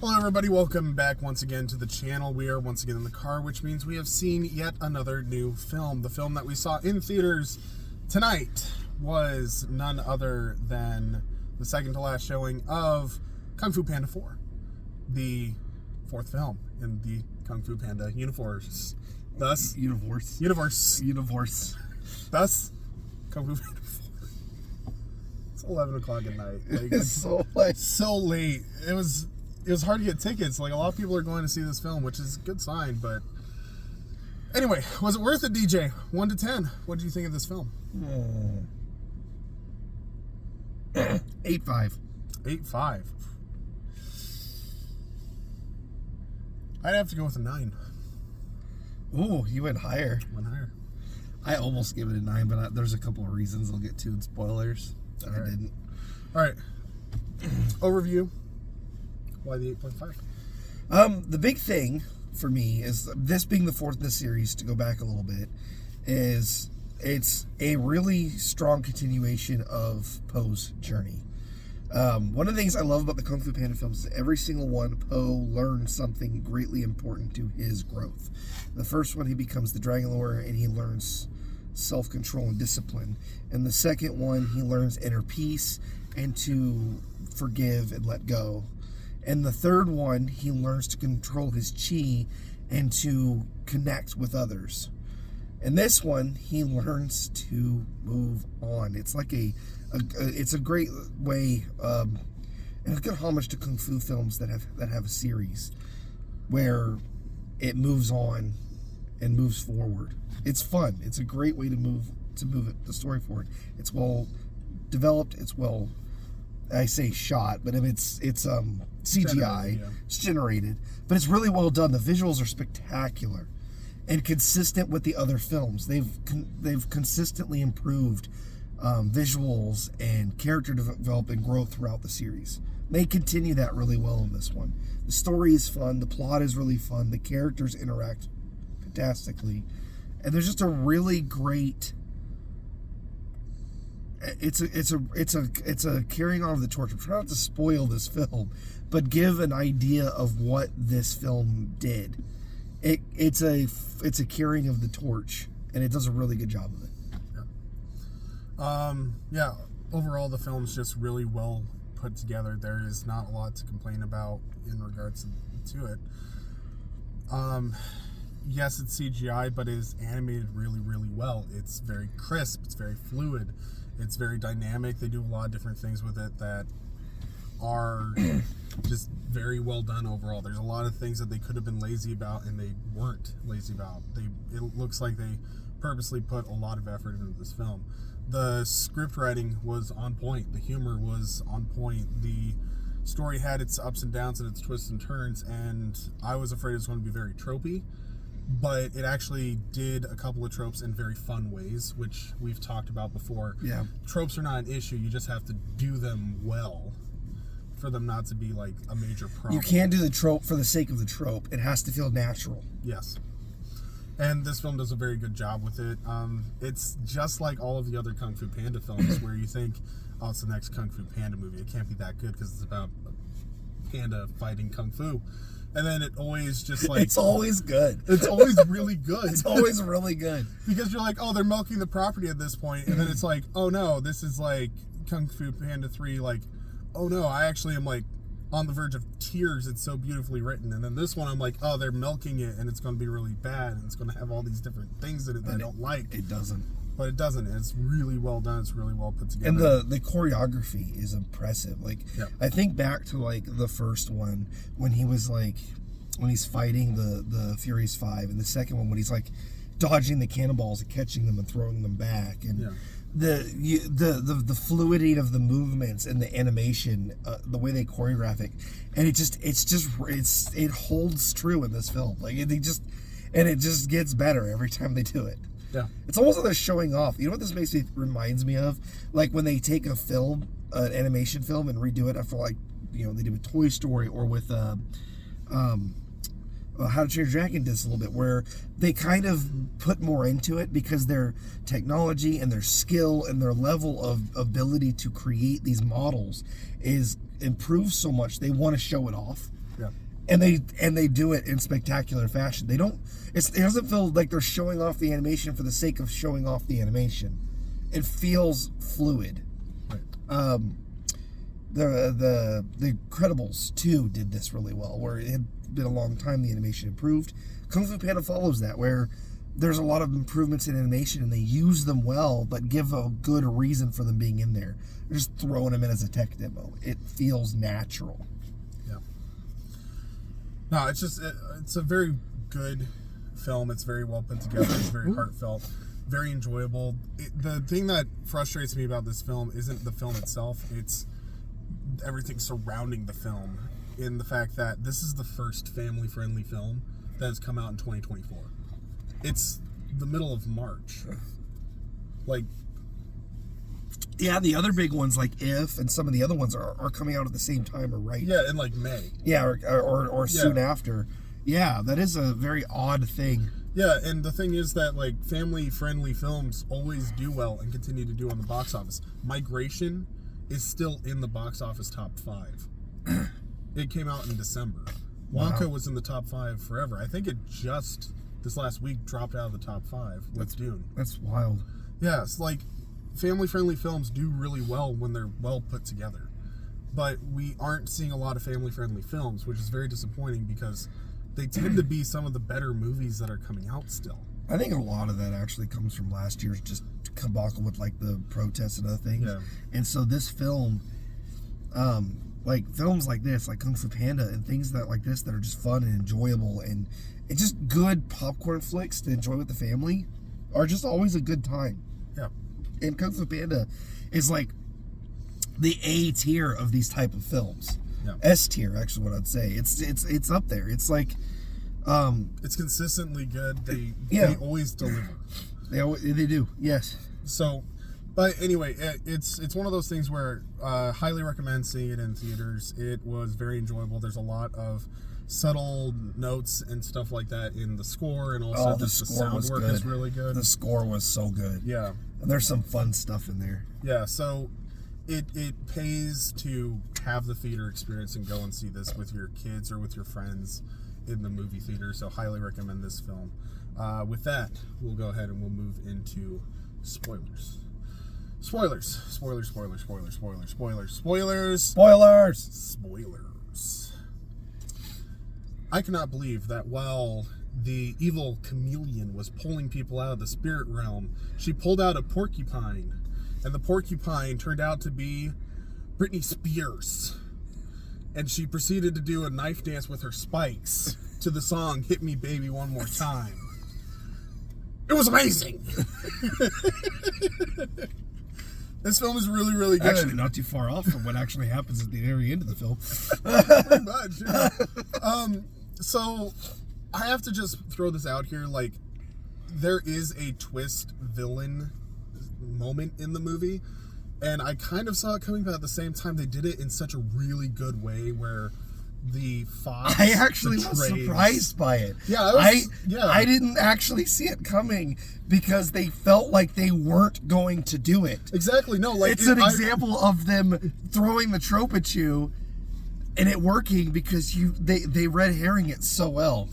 Hello everybody, welcome back once again to the channel. We are once again in the car, which means we have seen yet another new film. The film that we saw in theaters tonight was none other than the second to last showing of Kung Fu Panda 4, the fourth film in the Kung Fu Panda universe. Thus, Thus, Kung Fu Panda 4. It's 11 o'clock at night. Like, It's so late. So late. It was hard to get tickets. Like, a lot of people are going to see this film, which is a good sign. But anyway, was it worth it, DJ? 1 to 10. What did you think of this film? 8.5. 8.5. I'd have to go with a 9. Ooh, you went higher. Went higher. I almost gave it a 9, but there's a couple of reasons I'll get to in spoilers that I didn't. All right. Overview. Why the 8.5? The big thing for me is this being the fourth in the series, to go back a little bit, is it's a really strong continuation of Poe's journey. One of the things I love about the Kung Fu Panda films is every single one, Poe learns something greatly important to his growth. The first one, he becomes the Dragon Lord and he learns self-control and discipline. And the second one, he learns inner peace and to forgive and let go. And the third one, he learns to control his chi and to connect with others. And this one, he learns to move on. It's like it's a great way, and a good homage to Kung Fu films that have a series where it moves on and moves forward. It's fun. It's a great way to move the story forward. It's well developed. It's well, I say shot, but it's CGI. It's generated, but it's really well done. The visuals are spectacular and consistent with the other films. They've consistently improved visuals and character development and growth throughout the series. They continue that really well in this one. The story is fun. The plot is really fun. The characters interact fantastically, and there's just a really great. It's a carrying on of the torch. I'm trying not to spoil this film, but give an idea of what this film did. It's a carrying of the torch, and it does a really good job of it. Yeah. Overall, the film's just really well put together. There is not a lot to complain about in regards to it. Yes, it's CGI, but it is animated really, really well. It's very crisp. It's very fluid. It's very dynamic. They do a lot of different things with it that are just very well done overall. There's a lot of things that they could have been lazy about, and they weren't lazy about. It looks like they purposely put a lot of effort into this film. The script writing was on point. The humor was on point. The story had its ups and downs and its twists and turns, and I was afraid it was going to be very tropey, but it actually did a couple of tropes in very fun ways, which we've talked about before. Yeah. Tropes are not an issue. You just have to do them well for them not to be like a major problem. You can't do the trope for the sake of the trope. It has to feel natural. Yes. And this film does a very good job with it. It's just like all of the other Kung Fu Panda films where you think, oh, it's the next Kung Fu Panda movie. It can't be that good because it's about a panda fighting Kung Fu. And then it always just like... It's always good. It's always really good. It's always really good. Because you're like, oh, they're milking the property at this point. And then it's like, oh no, this is like Kung Fu Panda 3. Like, oh no, I actually am like on the verge of tears. It's so beautifully written. And then this one, I'm like, oh, they're milking it and it's going to be really bad. And it's going to have all these different things in it that I don't like. It doesn't. But it doesn't. It's really well done. It's really well put together. And the choreography is impressive. Like, yeah. I think back to like the first one when he's fighting the Furious 5, and the second one when he's like dodging the cannonballs and catching them and throwing them back, and the fluidity of the movements and the animation, the way they choreograph it, and it holds true in this film. Like it just gets better every time they do it. Yeah, it's almost like they're showing off. You know what this reminds me of? Like when they take a film, an animation film, and redo it after, like, you know, they did with Toy Story or with How to Train Your Dragon does a little bit, where they kind of put more into it because their technology and their skill and their level of ability to create these models is improved so much they want to show it off. Yeah. and they do it in spectacular fashion. They don't. It doesn't feel like they're showing off the animation for the sake of showing off the animation. It feels fluid. Right. The Incredibles 2 did this really well, where it had been a long time the animation improved. Kung Fu Panda follows that, where there's a lot of improvements in animation and they use them well, but give a good reason for them being in there. They're just throwing them in as a tech demo. It feels natural. Yeah. No, it's a very good film. It's very well put together. It's very heartfelt, very enjoyable. The thing that frustrates me about this film isn't the film itself. It's everything surrounding the film, in the fact that this is the first family-friendly film that has come out in 2024. It's the middle of March. Like, yeah, the other big ones like If and some of the other ones are coming out at the same time or right. Yeah, in like May. Yeah, or soon after. Yeah, that is a very odd thing. Yeah, and the thing is that like family-friendly films always do well and continue to do on the box office. Migration is still in the box office top 5. It came out in December. Wonka was in the top 5 forever. I think it just this last week dropped out of the top 5 with Dune. That's wild. Yeah, it's like family-friendly films do really well when they're well put together. But we aren't seeing a lot of family-friendly films, which is very disappointing because they tend to be some of the better movies that are coming out still. I think a lot of that actually comes from last year's just debacle with like the protests and other things. Yeah. And so this film, like films like this, like Kung Fu Panda and things that like this that are just fun and enjoyable and it's just good popcorn flicks to enjoy with the family are just always a good time. Yeah. And Kung Fu Panda is like the A tier of these type of films. Yeah. S tier, actually, what I'd say. It's up there. It's like, it's consistently good. They always deliver. They do. Yes. So, but anyway, it's one of those things where highly recommend seeing it in theaters. It was very enjoyable. There's a lot of subtle notes and stuff like that in the score, and also just the sound work is really good. The score was so good. Yeah. And there's some fun stuff in there. Yeah, so it pays to have the theater experience and go and see this with your kids or with your friends in the movie theater. So highly recommend this film. With that, we'll go ahead and we'll move into spoilers. Spoilers. I cannot believe that while the evil chameleon was pulling people out of the spirit realm, she pulled out a porcupine, and the porcupine turned out to be Britney Spears. And she proceeded to do a knife dance with her spikes to the song Hit Me Baby One More Time. It was amazing. This film is really, really good. Actually, not too far off from what actually happens at the very end of the film. Pretty much, yeah. So I have to just throw this out here. Like, there is a twist villain moment in the movie, and I kind of saw it coming, but at the same time, they did it in such a really good way where the fox I actually was surprised by it. Yeah, I didn't actually see it coming because they felt like they weren't going to do it. Exactly. No, like it's an example of them throwing the trope at you and it working because they red herring it so well.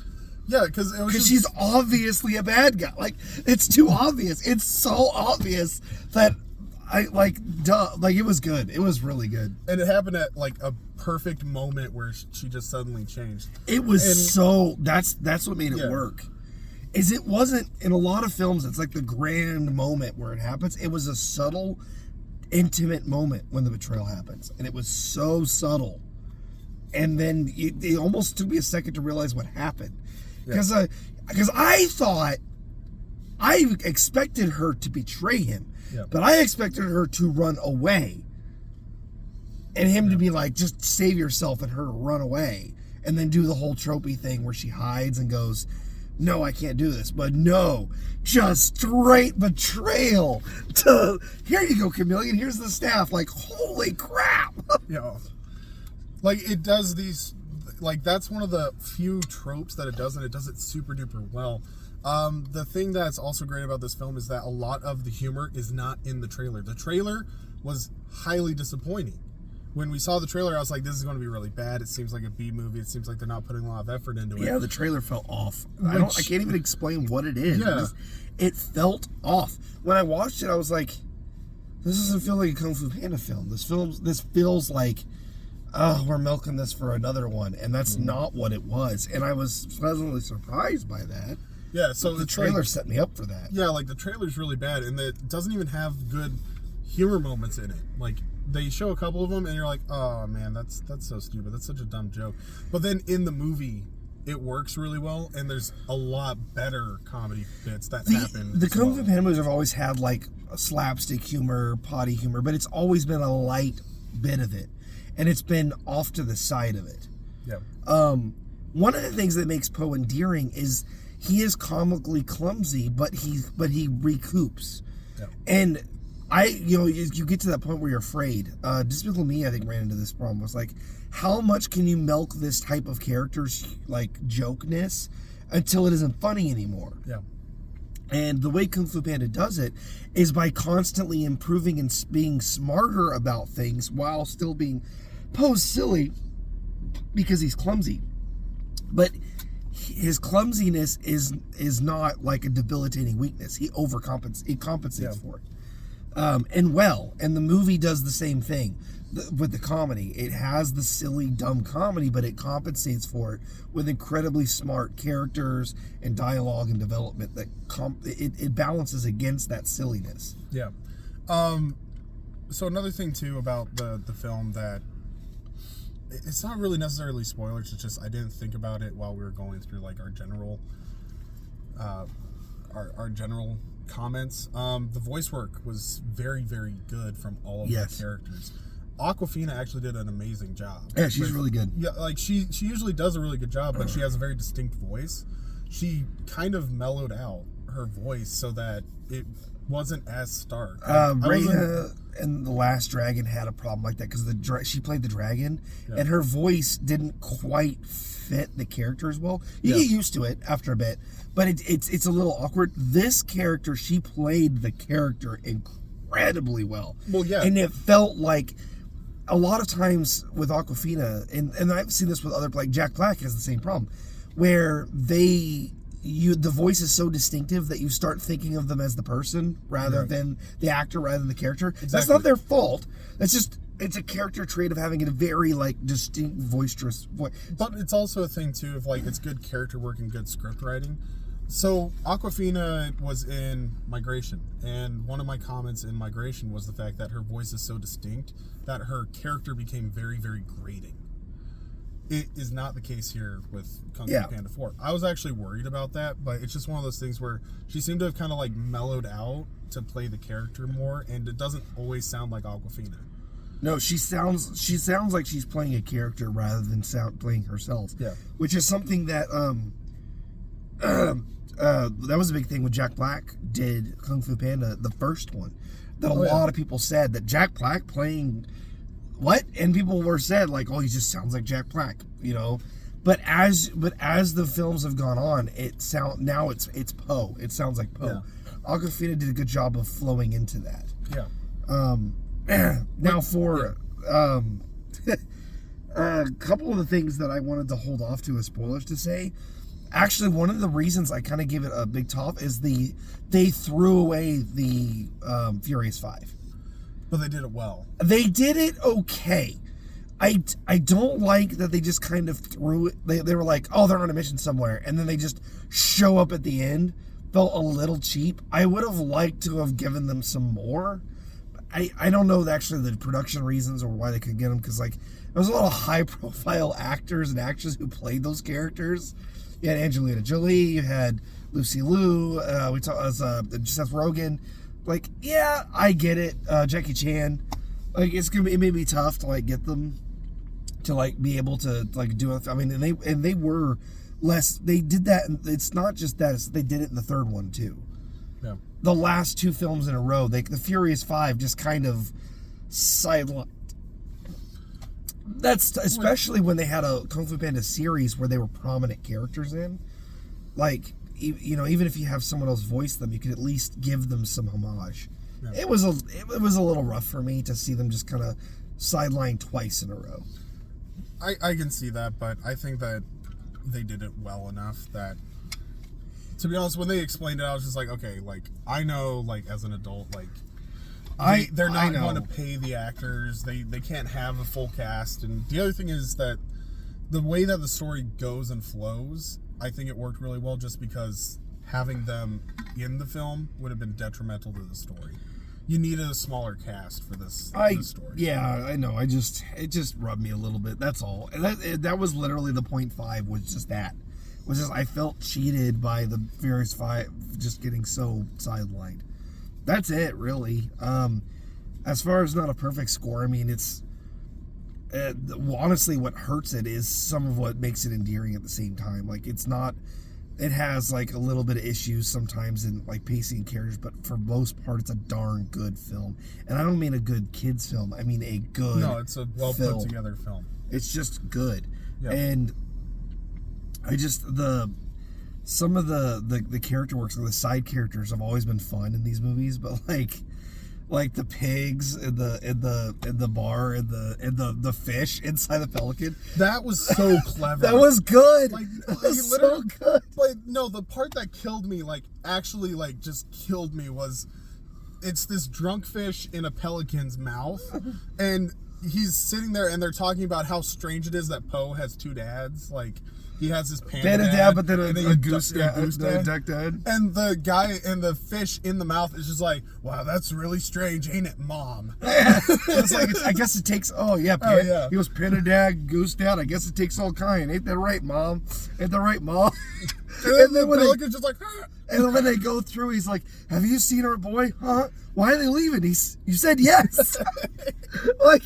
Yeah, because she's obviously a bad guy. Like, it's too obvious. It's so obvious that it was good. It was really good. And it happened at like a perfect moment where she just suddenly changed. It was that's what made it work. Is it wasn't in a lot of films, it's like the grand moment where it happens. It was a subtle, intimate moment when the betrayal happens. And it was so subtle. And then it almost took me a second to realize what happened. Because I expected her to betray him. Yeah. But I expected her to run away. And him to be like, just save yourself, and her to run away. And then do the whole tropey thing where she hides and goes, no, I can't do this. But no, just straight betrayal. Here you go, chameleon. Here's the staff. Like, holy crap. Yeah. Like, it does these, like, that's one of the few tropes that it does, and it does it super duper well. The thing that's also great about this film is that a lot of the humor is not in the trailer. The trailer was highly disappointing. when we saw the trailer, I was like, this is going to be really bad. It seems like a B movie. It seems like they're not putting a lot of effort into it. Yeah, the trailer felt off. I can't even explain what it is. Yeah. It felt off. When I watched it, I was like, this doesn't feel like a Kung Fu Panda film. This feels like, oh, we're milking this for another one. And that's not what it was. And I was pleasantly surprised by that. Yeah, so the trailer set me up for that. Yeah, like the trailer's really bad, and it doesn't even have good humor moments in it. Like, they show a couple of them, and you're like, oh man, that's so stupid. That's such a dumb joke. But then in the movie, it works really well, and there's a lot better comedy bits that happen. The Kung Fu Panda movies have always had like slapstick humor, potty humor, but it's always been a light bit of it, and it's been off to the side of it. Yeah. One of the things that makes Poe endearing is he is comically clumsy, but he recoups. Yeah. And you get to that point where you're afraid. Despicable Me, I think, ran into this problem. Was like, how much can you milk this type of character's like jokeness until it isn't funny anymore? Yeah. And the way Kung Fu Panda does it is by constantly improving and being smarter about things while still being Poe's silly because he's clumsy. But his clumsiness is not like a debilitating weakness. He compensates for it. And the movie does the same thing with the comedy. It has the silly, dumb comedy, but it compensates for it with incredibly smart characters and dialogue and development that it balances against that silliness. Yeah. So another thing too about the film that it's not really necessarily spoilers. It's just I didn't think about it while we were going through like our general comments. The voice work was very, very good from all of the characters. Awkwafina actually did an amazing job. Yeah, she's really good. Yeah, like she usually does a really good job, but she has a very distinct voice. She kind of mellowed out her voice so that it wasn't as stark. Raya and The Last Dragon had a problem like that because she played the dragon, and her voice didn't quite fit the character as well. You get used to it after a bit, but it's a little awkward. This character, she played the character incredibly well. Well, yeah. And it felt like a lot of times with Awkwafina, and I've seen this with other, like Jack Black has the same problem, where the voice is so distinctive that you start thinking of them as the person rather than the actor, rather than the character. Exactly. That's not their fault. That's just, it's a character trait of having a very like distinct boisterous voice. But it's also a thing too of like it's good character work and good script writing. So Awkwafina was in Migration, and one of my comments in Migration was the fact that her voice is so distinct that her character became very, very grating. It is not the case here with Kung Fu Panda 4. I was actually worried about that, but it's just one of those things where she seemed to have kind of like mellowed out to play the character more, and it doesn't always sound like Awkwafina. No, she sounds like she's playing a character rather than playing herself. Yeah. Which is something that that was a big thing when Jack Black did Kung Fu Panda, the first one. That a lot of people said that Jack Black playing what? And people were said like, oh, he just sounds like Jack Black, you know. But as the films have gone on, it's Poe. It sounds like Poe. Yeah. Awkwafina did a good job of flowing into that. Yeah. Now for a couple of the things that I wanted to hold off to as spoilers to say. Actually, one of the reasons I kind of give it a big top is they threw away the Furious 5. But they did it well. They did it okay. I don't like that they just kind of threw it. They were like, oh, they're on a mission somewhere, and then they just show up at the end. Felt a little cheap. I would have liked to have given them some more. I don't know actually the production reasons or why they could get them, because like there was a lot of high profile actors and actresses who played those characters. You had Angelina Jolie, you had Lucy Liu, we talked Seth Rogen. Like, yeah, I get it. Jackie Chan. Like, it may be tough to like get them to like be able to like do it. I mean, and they were less. They did that. It's not just that. They did it in the third one too. Yeah. The last two films in a row, the Furious 5 just kind of sidelined. That's especially when they had a Kung Fu Panda series where they were prominent characters in. Like, you know, even if you have someone else voice them, you could at least give them some homage. Yeah. It was a little rough for me to see them just kind of sidelined twice in a row. I can see that, but I think that they did it well enough that, to be honest, when they explained it, I was just like, okay, like, I know, like, as an adult, like, they're not going to pay the actors. They can't have a full cast. And the other thing is that the way that the story goes and flows, I think it worked really well, just because having them in the film would have been detrimental to the story. You needed a smaller cast for this story. Yeah, I know. It just rubbed me a little bit. That's all. And that was literally the 0.5, was just that. Was just I felt cheated by the various 5 just getting so sidelined. That's it, really. As far as not a perfect score, I mean, it's honestly what hurts it is some of what makes it endearing at the same time. Like, it's not. It has like a little bit of issues sometimes in like pacing characters, but for most part, it's a darn good film. And I don't mean a good kids film. I mean a good. No, it's a well put together film. It's just good, yep. And I just some of the character works, the side characters have always been fun in these movies, but like the pigs in the bar and the fish inside the pelican. That was so clever. That was good. Like, that was so good. But no, the part that killed me, like actually like just killed me, was it's this drunk fish in a pelican's mouth, and he's sitting there and they're talking about how strange it is that Poe has 2 dads. Like, he has his panda dad, but then a goose dad, duck dad. And the guy and the fish in the mouth is just like, wow, that's really strange, ain't it, Mom? It's like, I guess it takes, yeah. He was panda dad, goose dad, I guess it takes all kind. Ain't that right, Mom? Ain't that right, Mom? And then when Pelican's just like, and then when they go through, he's like, have you seen our boy? Huh? Why are they leaving? You said yes. Like,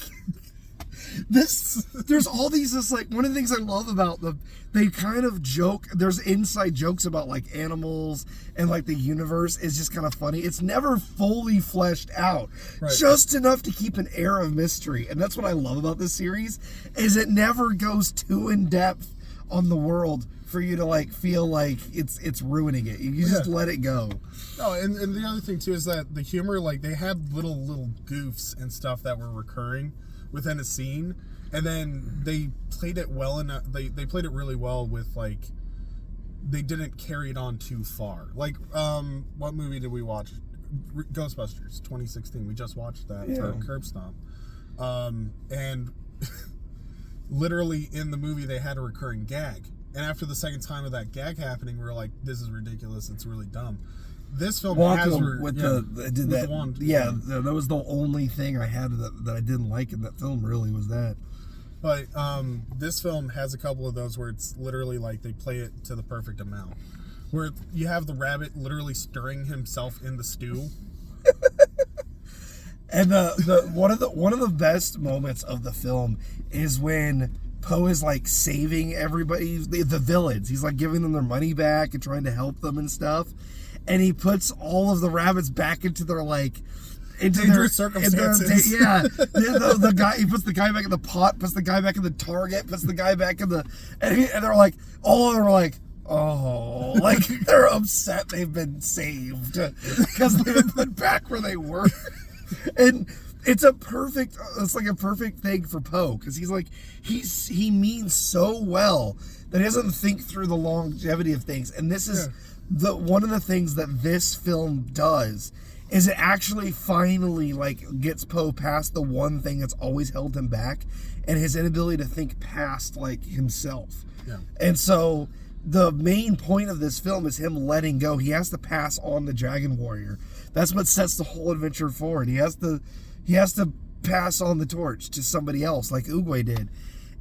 there's all these, just like, one of the things I love about them, they kind of joke, there's inside jokes about like animals and like the universe is just kind of funny. It's never fully fleshed out, right. Just enough to keep an air of mystery. And that's what I love about this series, is it never goes too in depth on the world for you to like feel like it's ruining it. You just let it go. Oh, and the other thing too is that the humor, like, they had little goofs and stuff that were recurring within a scene, and then they played it well enough. They played it really well with, like, they didn't carry it on too far. Like, what movie did we watch? Ghostbusters 2016. We just watched that for Curb Stomp, and literally in the movie they had a recurring gag, and after the second time of that gag happening, we were like, this is ridiculous. It's really dumb. This film has that wand. Yeah, that was the only thing I had that I didn't like in that film. Really, was that. But this film has a couple of those where it's literally like they play it to the perfect amount. Where you have the rabbit literally stirring himself in the stew. And the one of the best moments of the film is when Poe is like saving everybody, the villains. He's like giving them their money back and trying to help them and stuff. And he puts all of the rabbits back into their dangerous circumstances. The guy, he puts the guy back in the pot, puts the guy back in the target, puts the guy back in the, and they're like, all of them are like, oh, like they're upset they've been saved because they've been put back where they were. And it's like a perfect thing for Poe, because he's like, he means so well that he doesn't think through the longevity of things. And this is one of the things that this film does, is it actually finally like gets Poe past the one thing that's always held him back, and his inability to think past like himself. Yeah. And so the main point of this film is him letting go. He has to pass on the Dragon Warrior. That's what sets the whole adventure forward. He has to pass on the torch to somebody else, like Oogway did.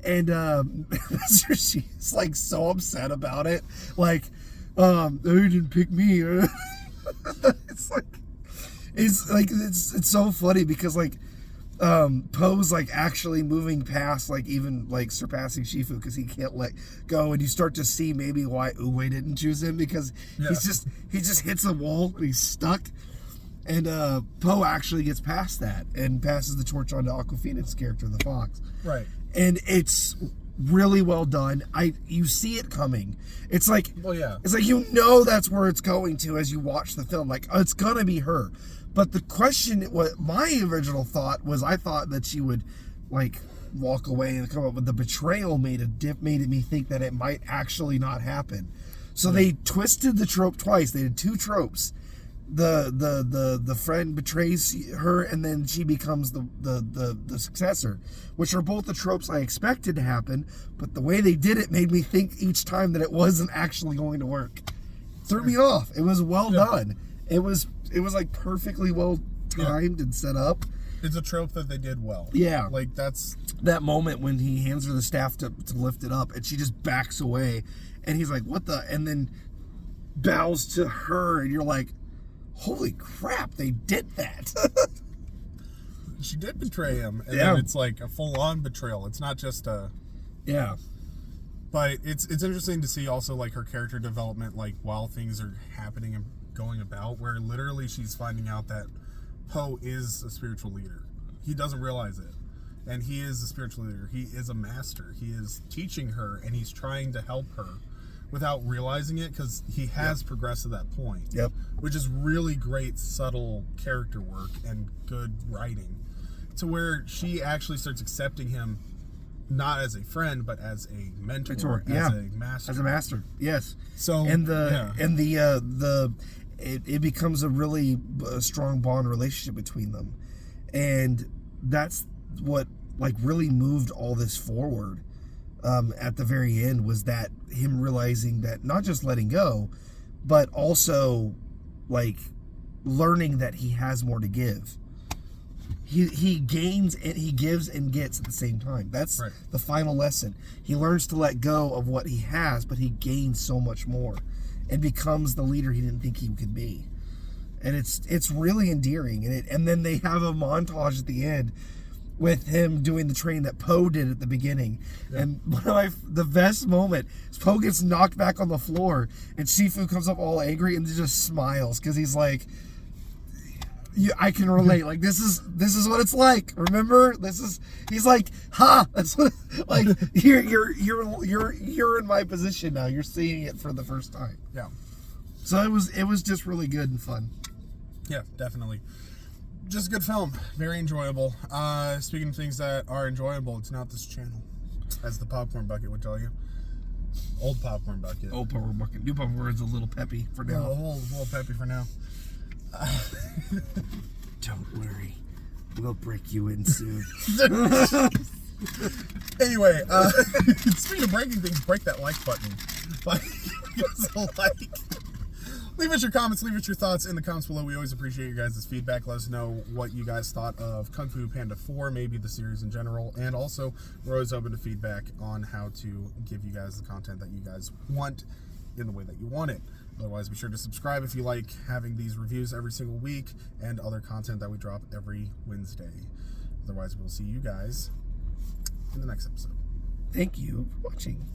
And Mr. She's like so upset about it. Like, they didn't pick me. It's so funny because like Poe's like actually moving past like even like surpassing Shifu because he can't let go, and you start to see maybe why Oogway didn't choose him, because he just hits a wall and he's stuck. And Poe actually gets past that and passes the torch on to Awkwafina's character, the fox. Right. And it's really well done. You see it coming. It's like, it's like, you know, that's where it's going to as you watch the film. Like, it's gonna be her. But the question, what my original thought was, I thought that she would like walk away and come up, but the betrayal made me think that it might actually not happen. So they twisted the trope twice. They did two tropes. The friend betrays her, and then she becomes the successor, which are both the tropes I expected to happen. But the way they did it made me think each time that it wasn't actually going to work. Threw me off. It was well done. It was like perfectly well timed and set up. It's a trope that they did well. Yeah. Like, that's... That moment when he hands her the staff to lift it up, and she just backs away, and he's like, what the... And then bows to her, and you're like, holy crap, they did that. She did betray him, and then it's like a full-on betrayal. It's not just a... Yeah. But it's interesting to see also, like, her character development, like, while things are happening and going about, where literally she's finding out that Poe is a spiritual leader. He doesn't realize it. And he is a spiritual leader. He is a master. He is teaching her, and he's trying to help her without realizing it, because he has progressed to that point. Yep. Which is really great, subtle character work and good writing. To where she actually starts accepting him not as a friend, but as a mentor, as a master. As a master, yes. So it becomes a really strong bond relationship between them, and that's what like really moved all this forward. At the very end was that him realizing that not just letting go, but also like learning that he has more to give. He gains and he gives and gets at the same time. That's the final lesson. He learns to let go of what he has, but he gains so much more and becomes the leader he didn't think he could be. And it's really endearing. And then they have a montage at the end with him doing the training that Poe did at the beginning. Yeah. And the best moment is Poe gets knocked back on the floor, and Shifu comes up all angry and just smiles because he's like, I can relate. Like this is what it's like. Remember, he's like, ha. That's what, like you're in my position now. You're seeing it for the first time. Yeah. So it was just really good and fun. Yeah, definitely. Just a good film. Very enjoyable. Speaking of things that are enjoyable, it's not this channel, as the popcorn bucket would tell you. Old popcorn bucket. Old popcorn bucket. New popcorn is a little peppy for now. A little peppy for now. Don't worry, we'll break you in soon. Anyway, speaking of breaking things, break that like button. Give us a like. Leave us your comments, leave us your thoughts in the comments below. We always appreciate your guys' feedback. Let us know what you guys thought of Kung Fu Panda 4, maybe the series in general. And also, we're always open to feedback on how to give you guys the content that you guys want in the way that you want it. Otherwise, be sure to subscribe if you like having these reviews every single week and other content that we drop every Wednesday. Otherwise, we'll see you guys in the next episode. Thank you for watching.